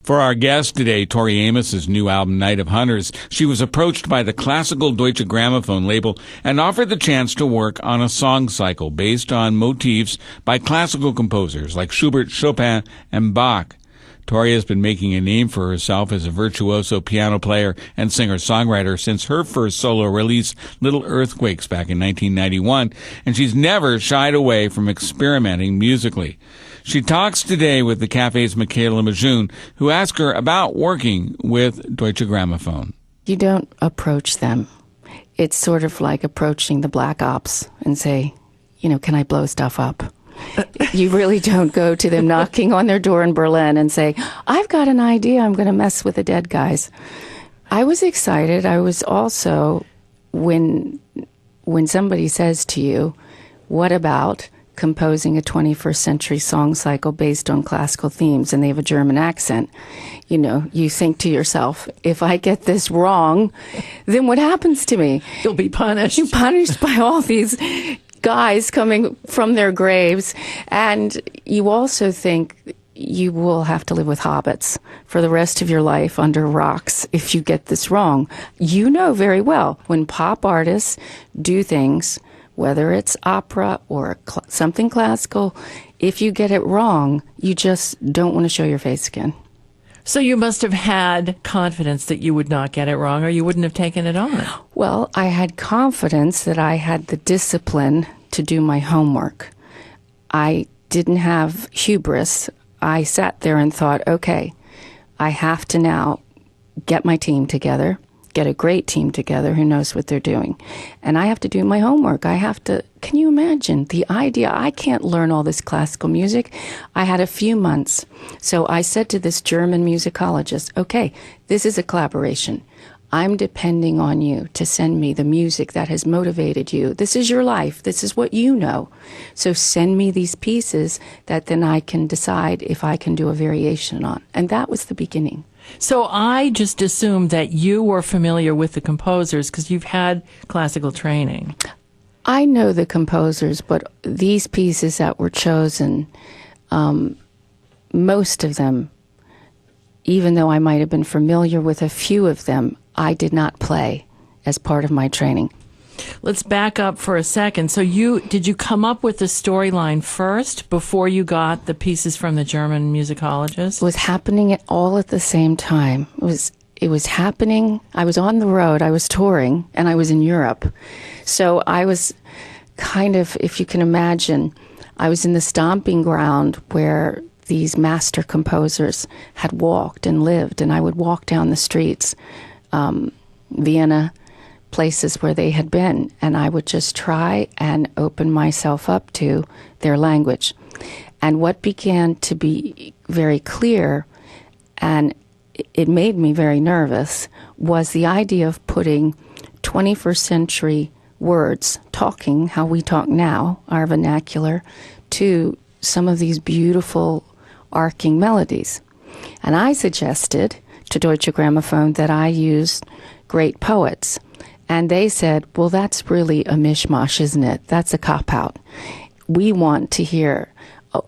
For our guest today, Tori Amos' new album, Night of Hunters, she was approached by the classical Deutsche Grammophon label and offered the chance to work on a song cycle based on motifs by classical composers like Schubert, Chopin, and Bach. Tori has been making a name for herself as a virtuoso piano player and singer-songwriter since her first solo release, Little Earthquakes, back in 1991, and she's never shied away from experimenting musically. She talks today with the Cafe's Michaela Majun, who asked her about working with Deutsche Grammophon. You don't approach them. It's sort of like approaching the Black Ops and say, can I blow stuff up? You really don't go to them knocking on their door in Berlin and say, I've got an idea, I'm going to mess with the dead guys. I was excited. I was also, when somebody says to you, what about composing a 21st century song cycle based on classical themes, and they have a German accent, you think to yourself, if I get this wrong, then what happens to me? You'll be punished. You're punished by all these guys coming from their graves. And you also think you will have to live with hobbits for the rest of your life under rocks if you get this wrong. You know very well when pop artists do things, whether it's opera or something classical, if you get it wrong, you just don't want to show your face again. So you must have had confidence that you would not get it wrong, or you wouldn't have taken it on. Well, I had confidence that I had the discipline to do my homework. I didn't have hubris. I sat there and thought, okay, I have to now get my team together, get a great team together who knows what they're doing. And I have to do my homework. Can you imagine the idea? I can't learn all this classical music. I had a few months. So I said to this German musicologist, okay, this is a collaboration. I'm depending on you to send me the music that has motivated you. This is your life. This is what you know. So send me these pieces that then I can decide if I can do a variation on. And that was the beginning. So I just assumed that you were familiar with the composers because you've had classical training. I know the composers, but these pieces that were chosen, most of them, even though I might have been familiar with a few of them, I did not play as part of my training. Let's back up for a second. So did you come up with the storyline first before you got the pieces from the German musicologist? It was happening all at the same time. It was happening. I was on the road. I was touring, and I was in Europe. So I was kind of, if you can imagine, I was in the stomping ground where these master composers had walked and lived, and I would walk down the streets, Vienna, places where they had been, and I would just try and open myself up to their language. And what began to be very clear, and it made me very nervous, was the idea of putting 21st century words, talking how we talk now, our vernacular, to some of these beautiful arcing melodies. And I suggested to Deutsche Grammophon that I use great poets. And they said, well, that's really a mishmash, isn't it? That's a cop-out. We want to hear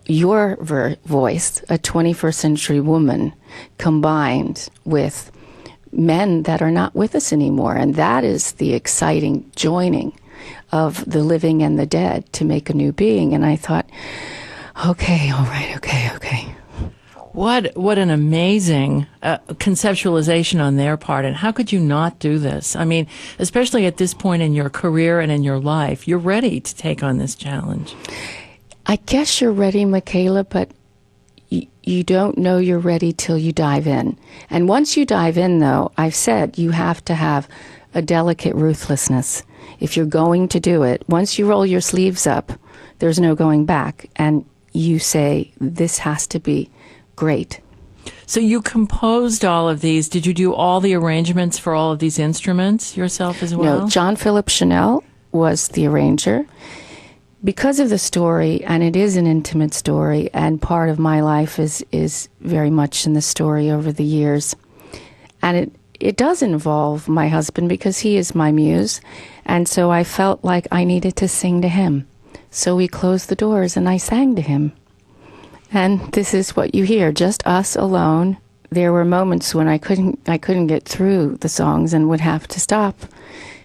your voice, a 21st century woman, combined with men that are not with us anymore. And that is the exciting joining of the living and the dead to make a new being. And I thought, okay, all right, okay. What an amazing conceptualization on their part. And how could you not do this? I mean, especially at this point in your career and in your life, you're ready to take on this challenge. I guess you're ready, Michaela, but you don't know you're ready till you dive in. And once you dive in, though, I've said you have to have a delicate ruthlessness. If you're going to do it, once you roll your sleeves up, there's no going back. And you say, this has to be great. So you composed all of these. Did you do all the arrangements for all of these instruments yourself as well? No, John Philip Chanel was the arranger. Because of the story, and it is an intimate story, and part of my life is very much in the story over the years. And it does involve my husband because he is my muse. And so I felt like I needed to sing to him. So we closed the doors and I sang to him. And this is what you hear, just us alone, there were moments when I couldn't get through the songs and would have to stop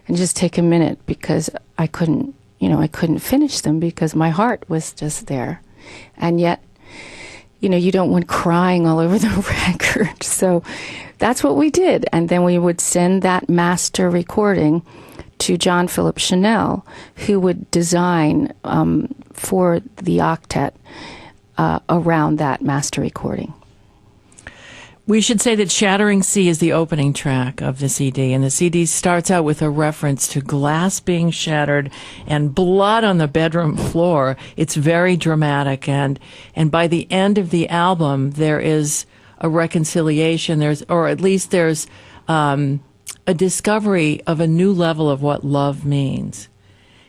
and just take a minute because I couldn't finish them because my heart was just there. And yet, you don't want crying all over the record. So that's what we did. And then we would send that master recording to John Philip Chanel, who would design for the octet around that master recording. We should say that Shattering Sea is the opening track of the CD, and the CD starts out with a reference to glass being shattered and blood on the bedroom floor. It's very dramatic, and by the end of the album, there is a reconciliation. There's a discovery of a new level of what love means.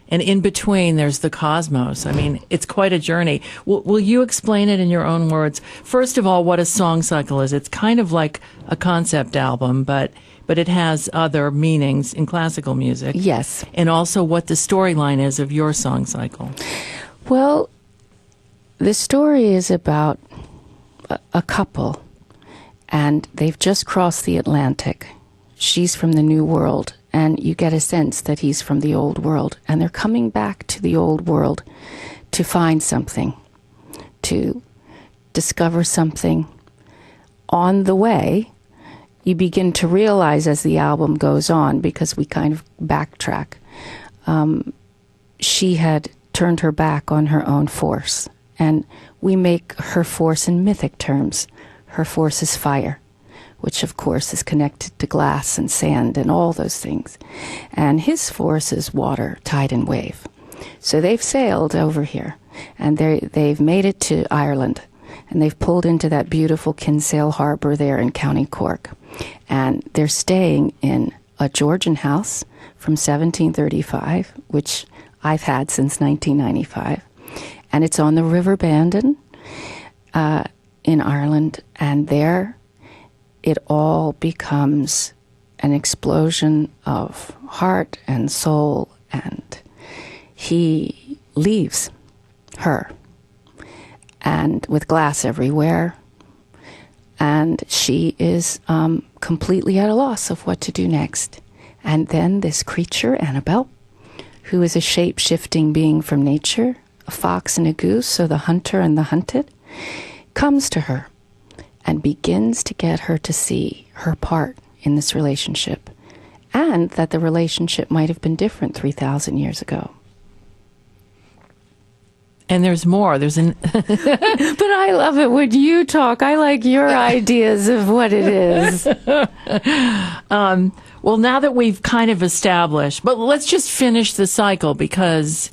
And in between, there's the cosmos. I mean, it's quite a journey. Will you explain it in your own words? First of all, what a song cycle is. It's kind of like a concept album, but it has other meanings in classical music. Yes. And also what the storyline is of your song cycle. Well, the story is about a couple, and they've just crossed the Atlantic. She's from the New World, and you get a sense that he's from the Old World. And they're coming back to the Old World to find something, to discover something. On the way, you begin to realize as the album goes on, because we kind of backtrack, she had turned her back on her own force. And we make her force in mythic terms. Her force is fire, which of course is connected to glass and sand and all those things. And his force is water, tide and wave. So they've sailed over here, and they've made it to Ireland, and they've pulled into that beautiful Kinsale Harbor there in County Cork. And they're staying in a Georgian house from 1735, which I've had since 1995. And it's on the River Bandon in Ireland, and there it all becomes an explosion of heart and soul, and he leaves her, and with glass everywhere, and she is completely at a loss of what to do next. And then this creature, Annabelle, who is a shape-shifting being from nature, a fox and a goose, so the hunter and the hunted, comes to her and begins to get her to see her part in this relationship, and that the relationship might have been different 3,000 years ago. And there's more. But I love it when you talk. I like your ideas of what it is. Well, now that we've kind of established, but let's just finish the cycle, because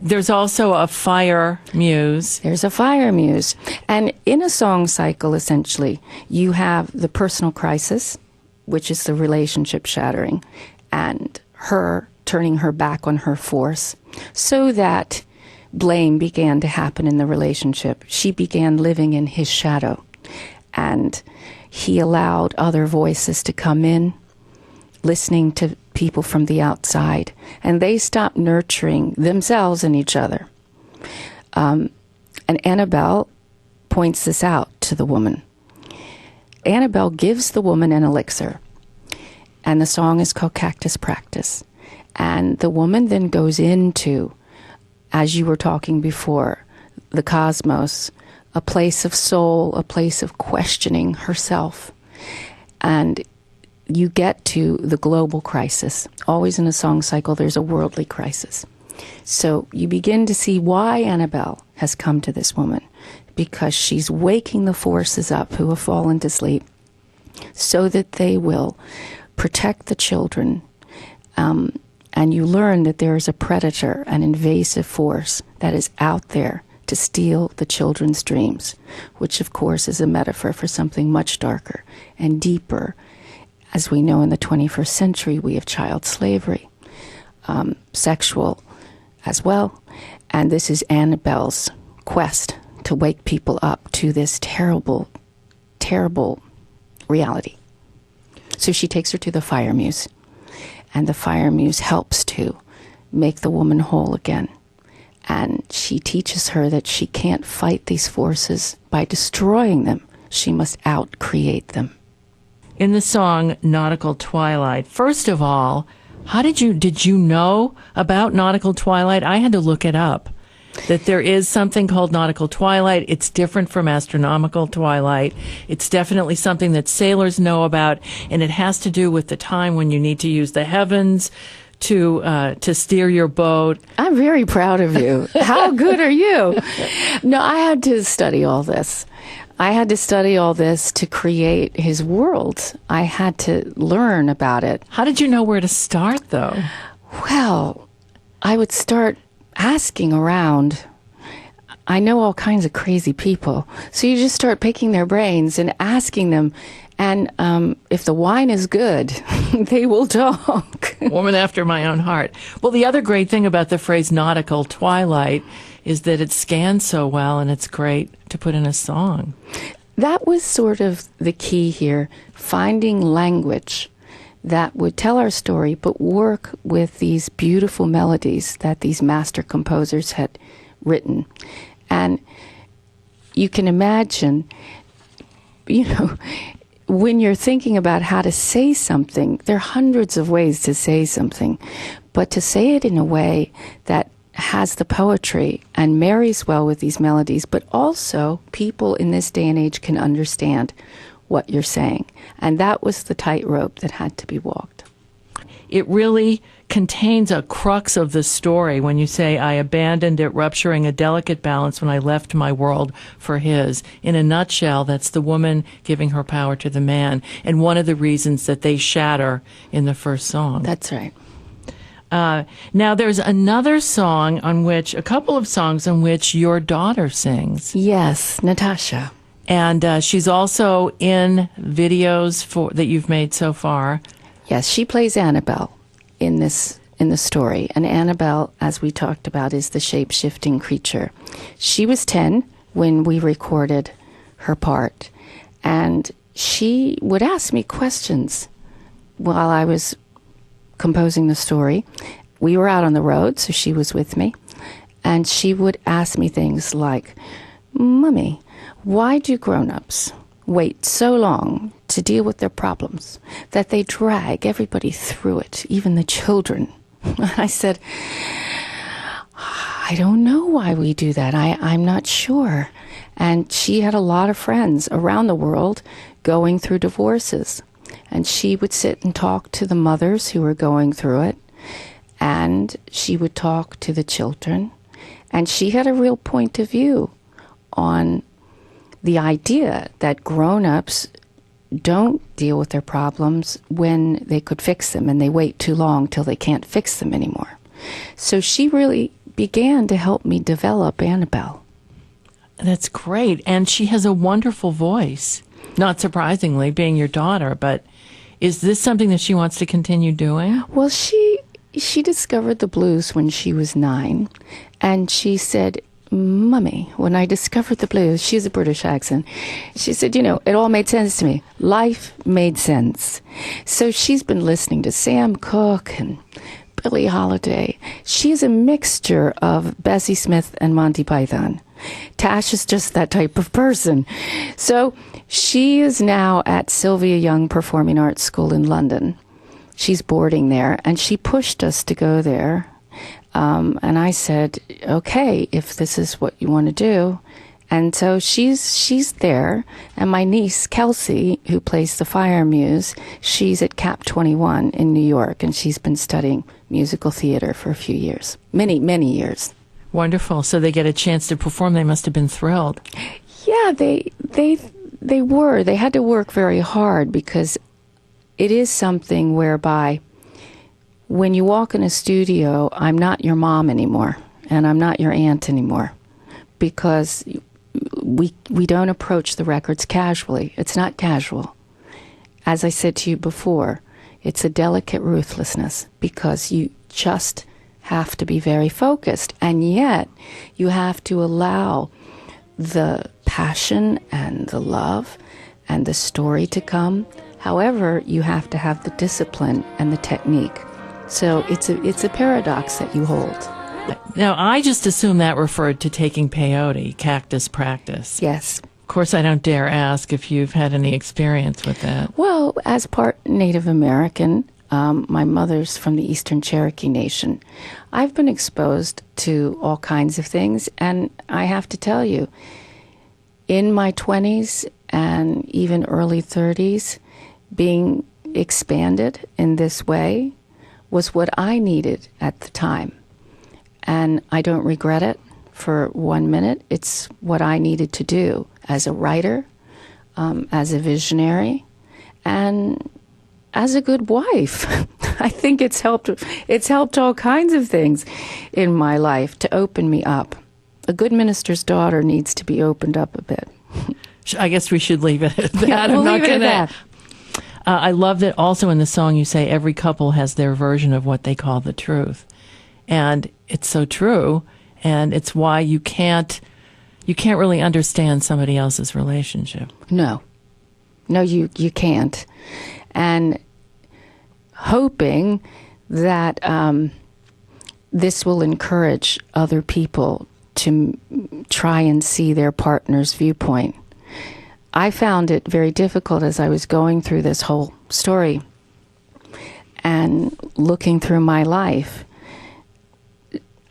there's also a fire muse. There's a fire muse. And in a song cycle, essentially, you have the personal crisis, which is the relationship shattering, and her turning her back on her force, so that blame began to happen in the relationship. She began living in his shadow, and he allowed other voices to come in, listening to people from the outside, and they stopped nurturing themselves and each other. And Annabelle points this out to the woman. Annabelle gives the woman an elixir, and the song is called Cactus Practice. And the woman then goes into, as you were talking before, the cosmos, a place of soul, a place of questioning herself. And you get to the global crisis. Always in a song cycle, there's a worldly crisis. So you begin to see why Annabelle has come to this woman, because she's waking the forces up who have fallen to sleep, so that they will protect the children. And you learn that there is a predator, an invasive force that is out there to steal the children's dreams, which of course is a metaphor for something much darker and deeper. As we know, in the 21st century, we have child slavery, sexual as well. And this is Annabelle's quest to wake people up to this terrible, terrible reality. So she takes her to the fire muse, and the fire muse helps to make the woman whole again. And she teaches her that she can't fight these forces by destroying them. she must out-create them. In the song Nautical Twilight, first of all, did you know about Nautical Twilight? I had to look it up. That there is something called nautical twilight. It's different from astronomical twilight. It's definitely something that sailors know about, and it has to do with the time when you need to use the heavens to steer your boat. I'm very proud of you. How good are you? No, I had to study all this. I had to study all this to create his world. I had to learn about it. How did you know where to start, though? Well, I would start asking around. I know all kinds of crazy people. So you just start picking their brains and asking them. And if the wine is good, they will talk. Woman after my own heart. Well, the other great thing about the phrase nautical twilight is that it scans so well, and it's great to put in a song. That was sort of the key here, finding language that would tell our story, but work with these beautiful melodies that these master composers had written. And you can imagine, when you're thinking about how to say something, there are hundreds of ways to say something, but to say it in a way that has the poetry and marries well with these melodies, but also people in this day and age can understand what you're saying. And that was the tightrope that had to be walked. It really contains a crux of the story when you say, I abandoned it, rupturing a delicate balance when I left my world for his. In a nutshell, that's the woman giving her power to the man. And one of the reasons that they shatter in the first song. That's right. Now, there's another song a couple of songs on which your daughter sings. Yes, Natasha. And she's also in videos that you've made so far. Yes, she plays Annabelle in the story. And Annabelle, as we talked about, is the shape-shifting creature. She was 10 when we recorded her part. And she would ask me questions while I was composing the story. We were out on the road, so she was with me. And she would ask me things like, Mummy, why do grown-ups wait so long to deal with their problems that they drag everybody through it, even the children? I said, I don't know why we do that. I'm not sure. And she had a lot of friends around the world going through divorces. And she would sit and talk to the mothers who were going through it. And she would talk to the children. And she had a real point of view on the idea that grown-ups don't deal with their problems when they could fix them, and they wait too long till they can't fix them anymore. So she really began to help me develop Annabelle. That's great. And she has a wonderful voice, not surprisingly, being your daughter. But is this something that she wants to continue doing? Well, she discovered the blues when she was 9, and she said, Mummy, when I discovered the blues, she has a British accent, she said, it all made sense to me. Life made sense. So she's been listening to Sam Cooke and Billie Holiday. She's a mixture of Bessie Smith and Monty Python. Tash is just that type of person. So she is now at Sylvia Young Performing Arts School in London. She's boarding there, and she pushed us to go there. And I said, okay, if this is what you want to do. And so she's there. And my niece, Kelsey, who plays the Fire Muse, she's at Cap 21 in New York, and she's been studying musical theater for a few years, many, many years. Wonderful. So they get a chance to perform. They must have been thrilled. Yeah, they were. They had to work very hard, because it is something whereby when you walk in a studio, I'm not your mom anymore, and I'm not your aunt anymore, because we don't approach the records casually. It's not casual. As I said to you before, it's a delicate ruthlessness, because you just have to be very focused, and yet you have to allow the passion and the love and the story to come. However, you have to have the discipline and the technique. So it's a paradox that you hold. Now, I just assumed that referred to taking peyote, cactus practice. Yes. Of course, I don't dare ask if you've had any experience with that. Well, as part Native American, my mother's from the Eastern Cherokee Nation. I've been exposed to all kinds of things, and I have to tell you, in my 20s and even early 30s, being expanded in this way was what I needed at the time. And I don't regret it for 1 minute. It's what I needed to do as a writer, as a visionary, and as a good wife. I think it's helped all kinds of things in my life to open me up. A good minister's daughter needs to be opened up a bit. I guess we should leave it at that. Yeah, we'll leave it at that. I love that also in the song you say every couple has their version of what they call the truth. And it's so true. And it's why you can't really understand somebody else's relationship. No, you can't. And hoping that this will encourage other people to try and see their partner's viewpoint. I found it very difficult as I was going through this whole story and looking through my life.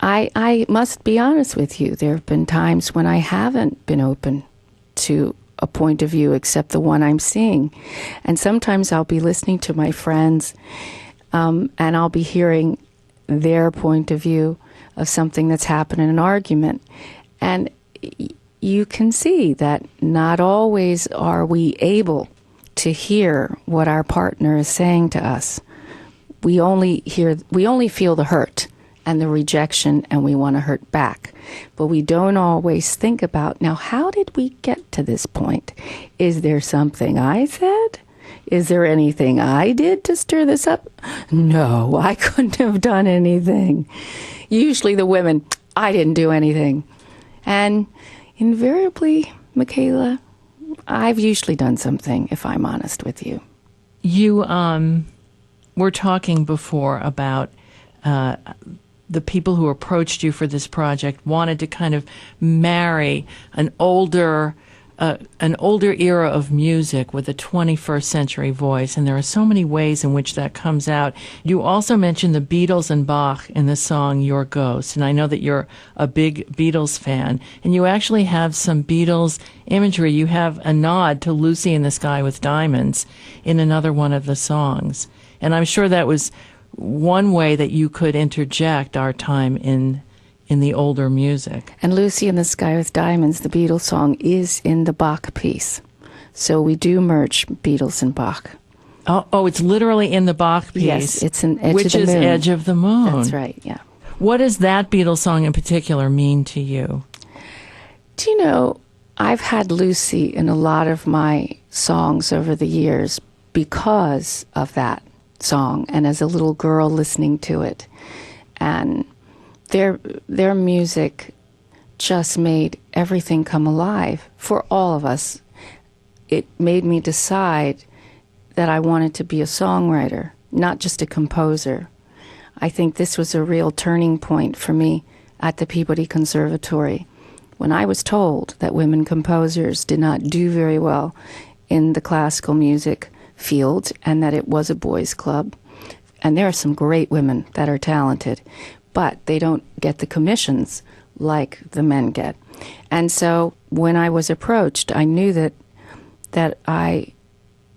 I must be honest with you. There have been times when I haven't been open to a point of view except the one I'm seeing. And sometimes I'll be listening to my friends and I'll be hearing their point of view of something that's happened in an argument. And you can see that not always are we able to hear what our partner is saying to us. We only feel the hurt and the rejection, and we want to hurt back. But we don't always think about, now, how did we get to this point? Is there something I said? Is there anything I did to stir this up? No, I couldn't have done anything. Usually the women, I didn't do anything. And invariably, Michaela, I've usually done something, if I'm honest with you. You were talking before about the people who approached you for this project wanted to kind of marry an older era of music with a 21st century voice, and there are so many ways in which that comes out. You also mentioned the Beatles and Bach in the song Your Ghost, and I know that you're a big Beatles fan, and you actually have some Beatles imagery. You have a nod to Lucy in the Sky with Diamonds in another one of the songs, and I'm sure that was one way that you could interject our time in the older music. And Lucy in the Sky with Diamonds, the Beatles song, is in the Bach piece. So we do merge Beatles and Bach. Oh, it's literally in the Bach piece. Yes, it's in Edge of the Moon. Which is Edge of the Moon. That's right, yeah. What does that Beatles song in particular mean to you? Do you know, I've had Lucy in a lot of my songs over the years because of that song, and as a little girl listening to it. And their music just made everything come alive for all of us. It made me decide that I wanted to be a songwriter, not just a composer. I think this was a real turning point for me at the Peabody Conservatory, when I was told that women composers did not do very well in the classical music field and that it was a boys' club. And there are some great women that are talented, but they don't get the commissions like the men get. And so when I was approached, I knew that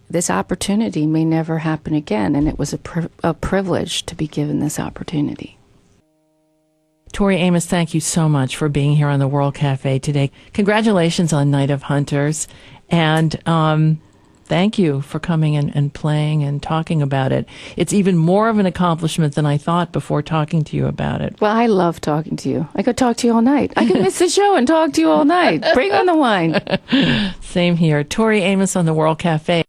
this opportunity may never happen again, and it was a privilege to be given this opportunity. Tori Amos, thank you so much for being here on the World Cafe today. Congratulations on Night of Hunters, and thank you for coming and playing and talking about it. It's even more of an accomplishment than I thought before talking to you about it. Well, I love talking to you. I could talk to you all night. I could miss the show and talk to you all night. Bring on the wine. Same here. Tori Amos on the World Cafe.